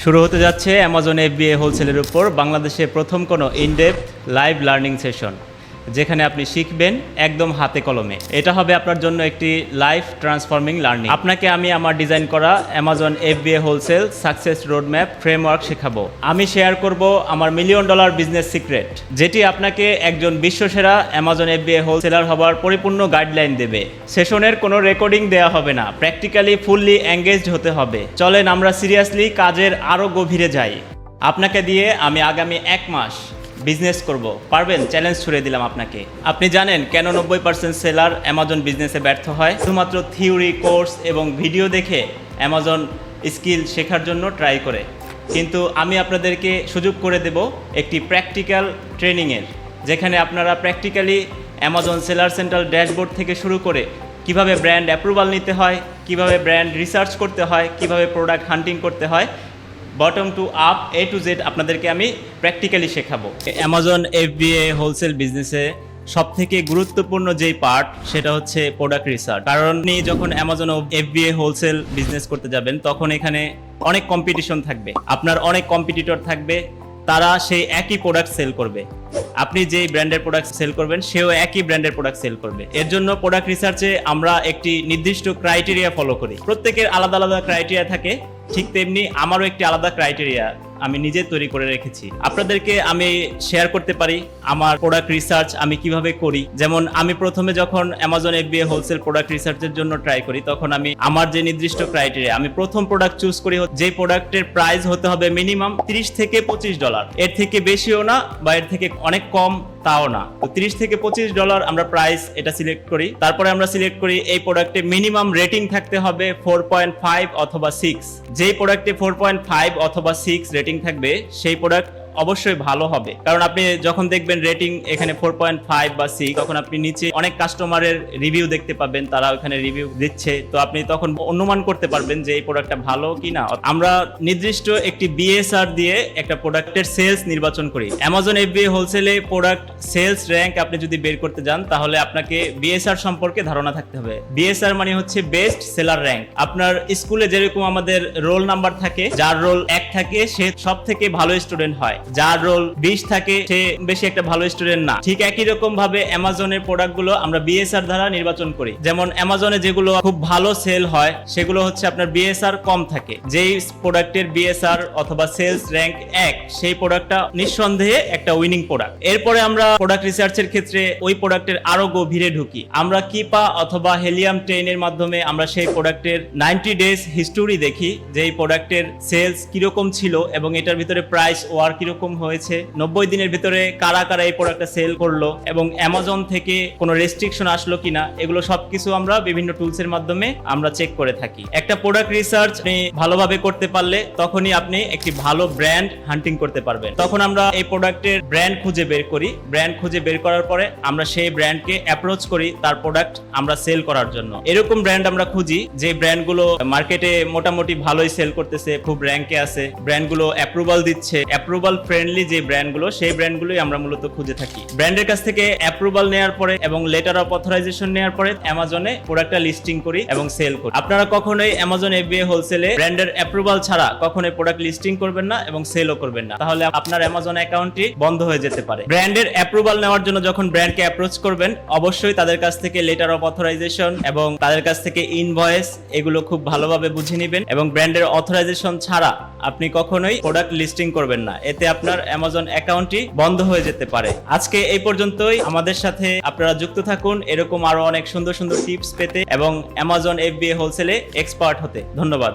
শুরু হতে যাচ্ছে অ্যামাজন এফবিএ হোলসেলের উপর বাংলাদেশে প্রথম কোনো ইনডেপথ লাইভ লার্নিং সেশন, যেখানে আপনি শিখবেন একদম হাতে কলমে। এটা হবে আপনার জন্য একটি লাইফ ট্রান্সফর্মিং লার্নিং। আপনাকে আমি আমার ডিজাইন করা Amazon FBA wholesale success roadmap framework শেখাবো। আমি শেয়ার করব আমার $1,000,000 বিজনেস সিক্রেট, যেটি আপনাকে একজন বিশ্বসেরা অ্যামাজন এফবিএ হোলসেলার হবার পরিপূর্ণ গাইডলাইন দেবে। সেশনের কোনো রেকর্ডিং দেওয়া হবে না, প্র্যাকটিক্যালি ফুললি এঙ্গেজড হতে হবে। চলেন আমরা সিরিয়াসলি কাজের আরও গভীরে যাই। আপনাকে দিয়ে আমি আগামী 1 মাস বিজনেস করব, পারবেন? চ্যালেঞ্জ ছুড়ে দিলাম আপনাকে। আপনি জানেন কেন 90% সেলার অ্যামাজন বিজনেসে ব্যর্থ হয়? শুধুমাত্র থিওরি, কোর্স এবং ভিডিও দেখে অ্যামাজন স্কিল শেখার জন্য ট্রাই করে। কিন্তু আমি আপনাদেরকে সুযোগ করে দেব একটি প্র্যাকটিক্যাল ট্রেনিংয়ের, যেখানে আপনারা practically Amazon seller central dashboard থেকে শুরু করে কিভাবে ব্র্যান্ড অ্যাপ্রুভাল নিতে হয়, কিভাবে ব্র্যান্ড রিসার্চ করতে হয়, কিভাবে প্রোডাক্ট হান্টিং করতে হয়, bottom to up, A to Z আপনাদেরকে আমি প্র্যাকটিক্যালি শেখাবো। অ্যামাজন এফবিএ হোলসেল বিজনেসে সবথেকে গুরুত্বপূর্ণ যেই পার্ট, সেটা হচ্ছে প্রোডাক্ট রিসার্চ। কারণ আপনি যখন অ্যামাজন এফবিএ হোলসেল বিজনেস করতে যাবেন, তখন এখানে অনেক কম্পিটিশন থাকবে, আপনার অনেক কম্পিটিটর থাকবে, তারা সেই একই প্রোডাক্ট সেল করবে। আপনি যেই ব্র্যান্ডের প্রোডাক্ট সেল করবেন, সেও একই ব্র্যান্ডের প্রোডাক্ট সেল করবে। এর জন্য প্রোডাক্ট রিসার্চে আমরা একটি নির্দিষ্ট ক্রাইটেরিয়া ফলো করি। প্রত্যেকের আলাদা আলাদা ক্রাইটেরিয়া থাকে, ঠিক তেমনি আমারও একটি আলাদা ক্রাইটেরিয়া আমি নিজে তৈরি করে রেখেছি। আপনাদেরকে আমি শেয়ার করতে পারি আমার প্রোডাক্ট রিসার্চ আমি কিভাবে করি। যেমন আমি প্রথমে যখন অ্যামাজন এফবিএ হোলসেল প্রোডাক্ট রিসার্চের জন্য ট্রাই করি, তখন আমি আমার যে নির্দিষ্ট ক্রাইটেরিয়া, আমি প্রথম প্রোডাক্ট চুজ করি যে প্রোডাক্টের প্রাইস হতে হবে মিনিমাম $30 থেকে $25, এর থেকে বেশিও না বা এর থেকে অনেক কম তাও না। তো $30 থেকে $25 আমরা প্রাইস এটা সিলেক্ট করি। তারপরে আমরা সিলেক্ট করি এই প্রোডাক্টে মিনিমাম রেটিং থাকতে হবে 4.5 অথবা 6। যেই প্রোডাক্টে 4.5 অথবা 6 রেটিং থাকবে, সেই প্রোডাক্ট অবশ্যই ভালো হবে। কারণ আপনি যখন দেখবেন রেটিং এখানে 4.5 বা 6, তখন আপনি নিচে অনেক কাস্টমারের রিভিউ দেখতে পাবেন, তারা ওখানে রিভিউ দিচ্ছে। তো আপনি তখন অনুমান করতে পারবেন যে এই প্রোডাক্টটা ভালো কিনা। আমরা নির্দিষ্ট একটি বিএসআর দিয়ে একটা প্রোডাক্টের সেলস নির্বাচন করি। অ্যামাজন এফবিএ হোলসেলে প্রোডাক্ট সেলস র্যাঙ্ক আপনি যদি বের করতে যান, তাহলে আপনাকে বিএসআর সম্পর্কে ধারণা থাকতে হবে। বিএসআর মানে হচ্ছে বেস্ট সেলার র্যাঙ্ক। আপনার স্কুলে যেরকম আমাদের রোল নাম্বার থাকে, যার রোল 1 থাকে সে সব থেকে ভালো স্টুডেন্ট হয়, যার রোল 20 থাকে সে বেশি একটা ভালো স্টুডেন্ট না। ঠিক একই রকম ভাবে অ্যামাজনের প্রোডাক্টগুলো আমরা বিএসআর দ্বারা নির্বাচন করি। যেমন অ্যামাজনে যেগুলো খুব ভালো সেল হয়, সেগুলো হচ্ছে আপনার বিএসআর কম থাকে। যেই প্রোডাক্টের বিএসআর অথবা সেলস র্যাঙ্ক 1, সেই প্রোডাক্টটা নিঃসন্দেহে একটা উইনিং প্রোডাক্ট। এরপরে আমরা প্রোডাক্ট রিসার্চের ক্ষেত্রে ওই প্রোডাক্টের আরো গভীরে ঢুকি। আমরা কিপা অথবা হেলিয়াম 10 এর মাধ্যমে আমরা সেই প্রোডাক্টের 90 ডেজ হিস্টোরি দেখি, যে এই প্রোডাক্টের সেলস কিরকম ছিল এবং এটার ভিতরে প্রাইস ওয়ার কিরকম হয়েছে, 90 দিনের ভিতরে কারা কারা এই প্রোডাক্টটা সেল করলো, এবং অ্যামাজন থেকে কোনো রেস্ট্রিকশন আসলো কিনা, এগুলো সবকিছু আমরা বিভিন্ন টুলসের মাধ্যমে আমরা চেক করে থাকি। একটা প্রোডাক্ট রিসার্চ আপনি ভালোভাবে করতে পারলে তখনই আপনি একটি ভালো ব্র্যান্ড হান্টিং করতে পারবেন। তখন আমরা এই প্রোডাক্টের ব্র্যান্ড খুঁজে বের করি। ব্র্যান্ড খুঁজে বের করার পরে আমরা সেই ব্র্যান্ডকে অ্যাপ্রোচ করি তার প্রোডাক্ট আমরা সেল করার জন্য। এরকম ব্র্যান্ড আমরা খুঁজি যে ব্র্যান্ডগুলো মার্কেটে মোটামুটি ভালোই সেল করতেছে, খুব র্যাঙ্কে আছে, ব্র্যান্ডগুলো অ্যাপ্রুভাল দিচ্ছে, অ্যাপ্রুভাল ফ্রেন্ডলি যে ব্র্যান্ডগুলো, সেই ব্র্যান্ডগুলোই আমরা মূলত খুঁজে থাকি। ব্র্যান্ডের কাছ থেকে অ্যাপ্রুভাল নেওয়ার পরে এবং লেটার অফ অথরাইজেশন নেওয়ার পরে অ্যামাজনে প্রোডাক্টটা লিস্টিং করি এবং সেল করি। আপনারা কখনোই অ্যামাজন এফবিএ হোলসেলে ব্র্যান্ডের অ্যাপ্রুভাল ছাড়া কখনোই প্রোডাক্ট লিস্টিং করবেন না এবং সেলও করবেন না, তাহলে আপনার অ্যামাজন অ্যাকাউন্টটি বন্ধ হয়ে যেতে পারে। ব্র্যান্ডের অ্যাপ্রুভাল নেওয়ার জন্য যখন ব্র্যান্ডকে অ্যাপ্রোচ করবেন, অবশ্যই তাদের কাছ থেকে লেটার অফ অথরাইজেশন এবং তাদের কাছ থেকে ইনভয়েস, এগুলো খুব ভালোভাবে বুঝে নেবেন। এবং ব্র্যান্ডের অথরাইজেশন ছাড়া আপনি কখনোই প্রোডাক্ট লিস্টিং করবেন না, এতে আপনার অ্যামাজন অ্যাকাউন্টটি বন্ধ হয়ে যেতে পারে। আজকে এই পর্যন্তই। আমাদের সাথে আপনারা যুক্ত থাকুন এরকম আরো অনেক সুন্দর সুন্দর টিপস পেতে এবং অ্যামাজন এফবিএ হোলসেলে এক্সপার্ট হতে। ধন্যবাদ।